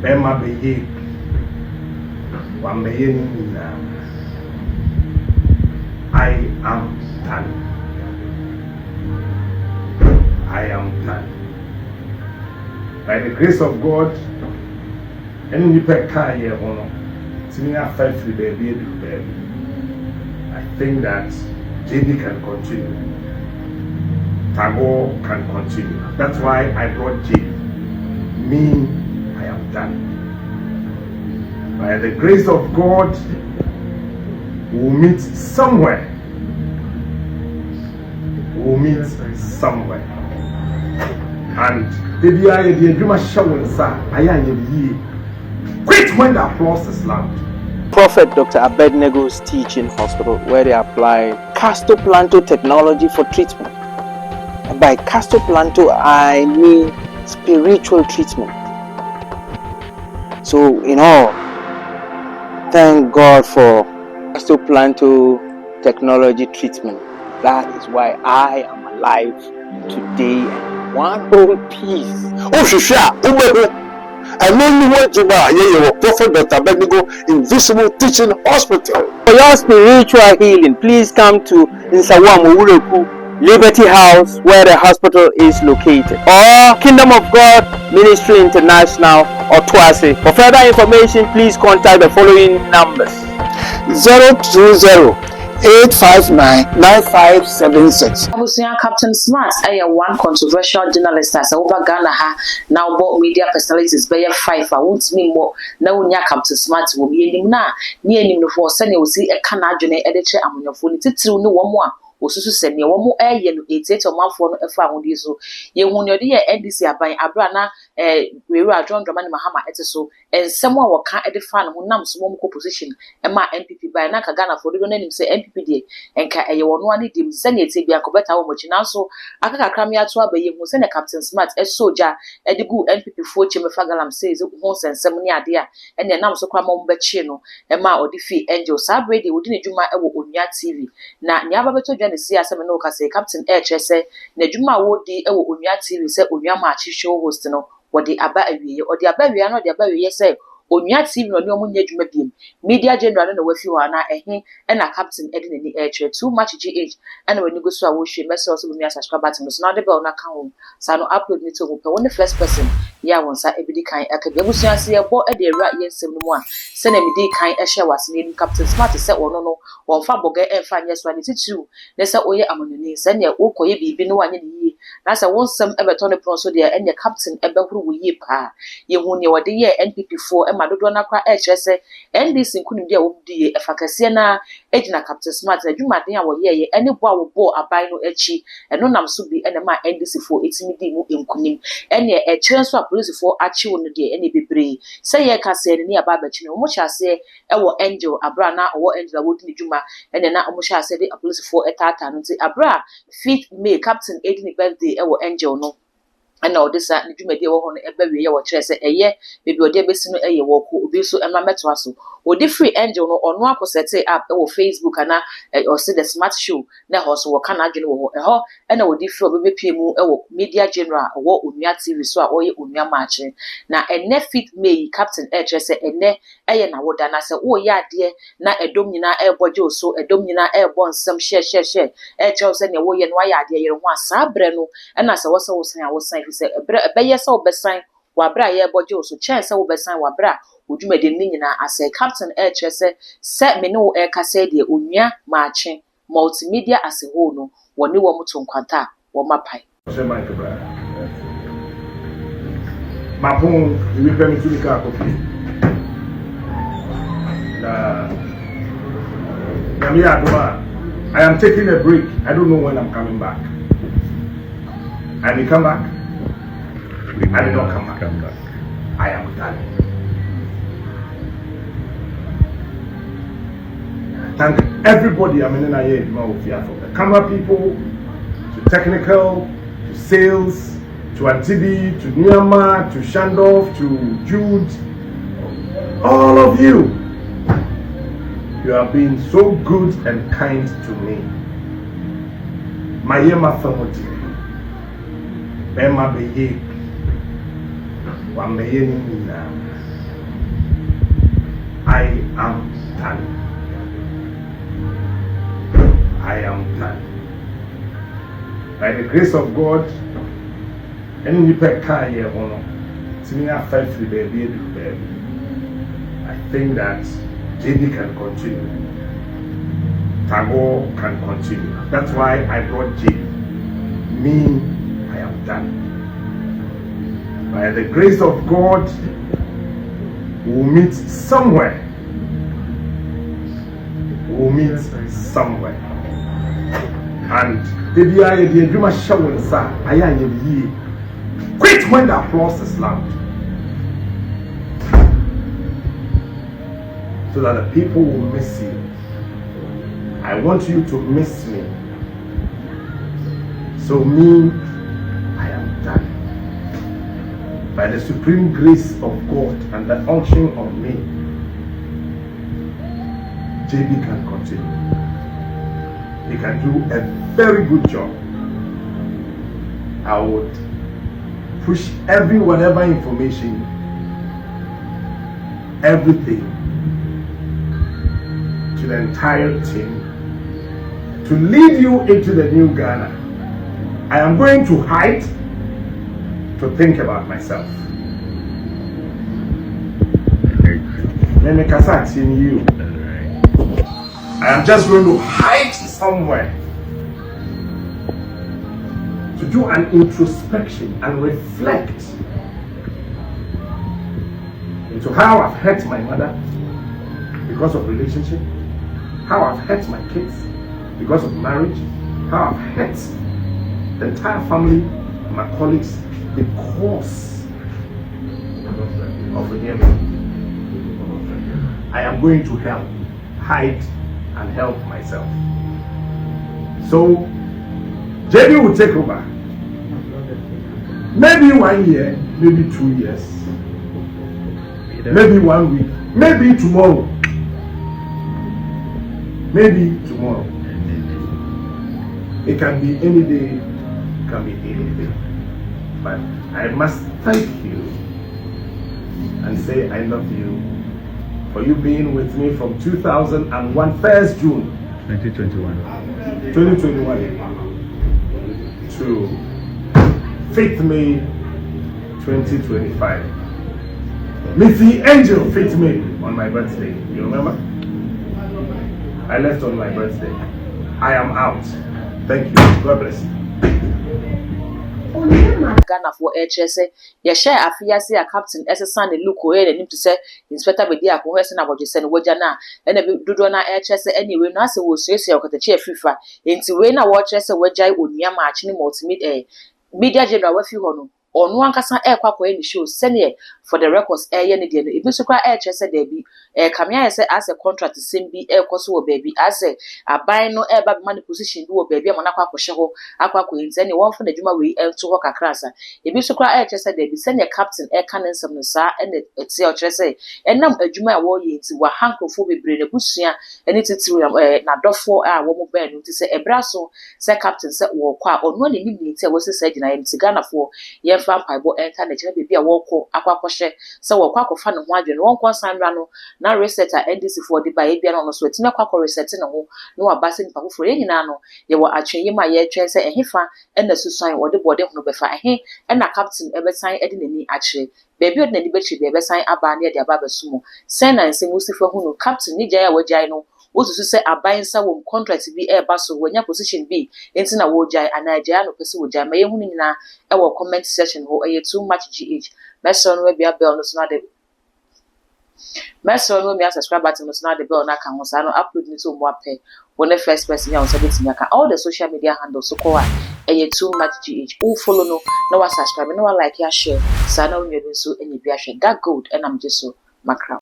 Bema beye Wambeyena. I am done. I am done. By the grace of God, any nipa can here on senior 5 free baby. I think that JD can continue. Tagore can continue. That's why I brought JD. Me, I am done. By the grace of God, we'll meet somewhere. We'll meet somewhere. And baby, I did my show inside. Quit when the applause is loud. Prophet Dr. Abednego's teaching hospital, where they apply castoplanto technology for treatment. And by castoplanto, I mean spiritual treatment. So, thank God for castoplanto technology treatment. That is why I am alive today in one whole piece. I only want to buy Prophet Dr. Abednego Invisible Teaching Hospital. For your spiritual healing, please come to Nsawamu Ureku Liberty House, where the hospital is located, or Kingdom of God Ministry International, or Twase. For further information, please contact the following numbers: 020-859-9576. Abusia Captain Smart, one controversial journalist as over Ghana ha now about media personalities by 5 won't mean more. Now nya Captain Smart will be in na near him for sending will see a canadian editor among your phone. It's true, no one more. Osusu se ne wo mo eye no 88 omanfo no efa ahodi so ye hunyo de ye NDC aban abra na weru adron dramani mahama eteso ensem a woka e de fa no nam so mo ko position e ma NPP ban na ka Ghana for do no nim se NPP de enka eye wono ani dim se ne ete bia ko beta wo mochi na so aka kakra me ato abaye hu se ne Captain Smart e soja e de gu NPP fo che me fagalam se hu sensem ne ade a ene nam so kwa mo be chi no e ma odi fi angel sabre de wodi ne dwuma e wo Onua TV na nya ba beto ne see asem no ka say Captain Air say na dwuma wo di e wo Onua TV say Onua ma chi show host no wo di aba awie o di aba awie no di aba awie say Onua TV no ne omo nya dwuma biem media general no wafi ho na ehe na Captain Edi ne Air too much GH and when you go so a wo hwe message also be subscribe button so now the bell na ka ho sa no upload me to go pe one first person ya won sa ebidi kan akabi abusuase ye bo e de ra yensem no mu a se na medi kan e hye wase ne Captain Smart se ono no won fa boga e fa nyeso ani titu ne se oye amanoni se ne ukoye bibi no anye ne yi na se won sem e beto ne pron so de enye Captain e behuru wo yi pa ye hu ne wode ye NPP4 e madodo na kwa e hye se NDC nkunu de wo die e fa kase na ejina Captain Smart na dwuma den a wo ye ye ene bo a wo bo aban no echi eno nam so bi ene ma NDC4 etimi di mu enkunim ene e kire so police for achi won de ene bebre say ye ka say ne aba ba chi no mo cha say e wo angel abra na wo angel wo di djuma ene na mo cha say de police for etata no ti abra fit me Captain Edini birthday e wo angel no ana odisa ne dwuma de wo ho no eba wie ye wo kire say eye bebi ode besi no eye wo ko obi so ema meto aso odi free angel no ono akosete app e wo Facebook ana o see the smart show na ho so wo kana adwene wo ho ho ana odi free obi bepie mu e wo media general wo Onua TV so a oye Onua maache na ene fit me Captain Air say ene eye na woda na say wo ye ade na edom nyina e boje oso edom nyina e bo nsem share e che say ne wo ye no wa ye ade yere ho asa bre no ana say wo say wo san a wo san fi say be ye say wo besan wa bra ye boje oso che say wo besan wa bra odwumade ni nyina ase Captain Air say me no e ka say de Onua maache multimedia as a whole no woni wo muto nkwanta wo mapai Mapon, we permit to the car copy. I am taking a break. I don't know when I'm coming back. I may come back. I may not come back. I am done. Thank everybody. I mean, from the camera people, to technical, to sales, to Antibi, to Nyama, to Shandov, to Jude, all of you. You have been so good and kind to me. Mayema famoti. Bema beye. Wambeye nina. I am done. I am done. By the grace of God, any nipa car here, I think that JD can continue. Tago can continue. That's why I brought JD. Me, I am done. By the grace of God, we'll meet somewhere. We'll meet somewhere. And the idea you must show us, quit when the applause is loud, so that the people will miss you. I want you to miss me. So me, I am done. By the supreme grace of God and the unction of me, JB can continue. He can do a very good job. I would push whatever information, everything to the entire team to lead you into the new Ghana. I am going to hide to think about myself. In you. I am just going to hide somewhere to do an introspection and reflect into how I've hurt my mother because of relationship, how I've hurt my kids because of marriage, how I've hurt the entire family, my colleagues, because of the enemy. I am going to hide and help myself. So JB will take over. Maybe 1 year, maybe 2 years, maybe 1 week, maybe tomorrow. Maybe tomorrow. It can be any day, it can be any day. But I must thank you and say I love you for you being with me from 2001, 1st June 2021 to 5th May 2025. Meet the angel 5th May on my birthday. You remember? I left on my birthday. I am out. Thank you. God bless you. Ghana for HSA, ya share afiase a captain SSN the look away and him to say Inspector Bedia who has an about you send Wajana and a dodo na HSA anyway. No, so was say or the chair FIFA into when I watch as a Wajai Unia marching multimedia media general with you on. Onua nkasa ekwa any show senior for the records any dey no ebi so kwa chese dey bi kamia say as a contract same bi ekoso wo baby as aban no eba be man position bi wo baby amana kwa kwhye ho akwa kwenti any won for the djuma we to ho kakrasa ebi so kwa chese dey bi senior captain ka nsem no sa ene eti o chese enam adwuma a wo yi nti wa hankofo bebre na busua ene titiri na dofo a wo mo ban no ti say ebra so say captain say wo kwa Onua ne nim ni ti wo say gina yem ti Ghana fo ye vampire enter Nigeria baby a walk akwakwhye se wakwa kofa ne ho adwene won konsanra no na reset a NDC for the by bia no so etime kwakọ reset ne ho no abase nipa foforo nyina no ye wo atwenye ma ye twen se ehefa na susuan wo de bode hono befa ehe na captain ebesan ede nani akire baby od nani bechi be ebesan aba na de aba besumo sen na nse musifa hono captain ni jaya wajai no wosusu se aban sa wo contract bi eba so wonya position bi enti na wo jai anaja no pese wo jai ma ye hunu nyina e wo comment section ho e too much gh meso no bia bell no so na de meso no me subscribe button no so na de bell na kan ho sa no upload ni so mo apɛ when the first person ya on say betimi aka all the social media handles so ko e too much gh who follow no na wa subscribe no wa like ya share sa na onye bi so enye bi ahwe that good and I'm just so makra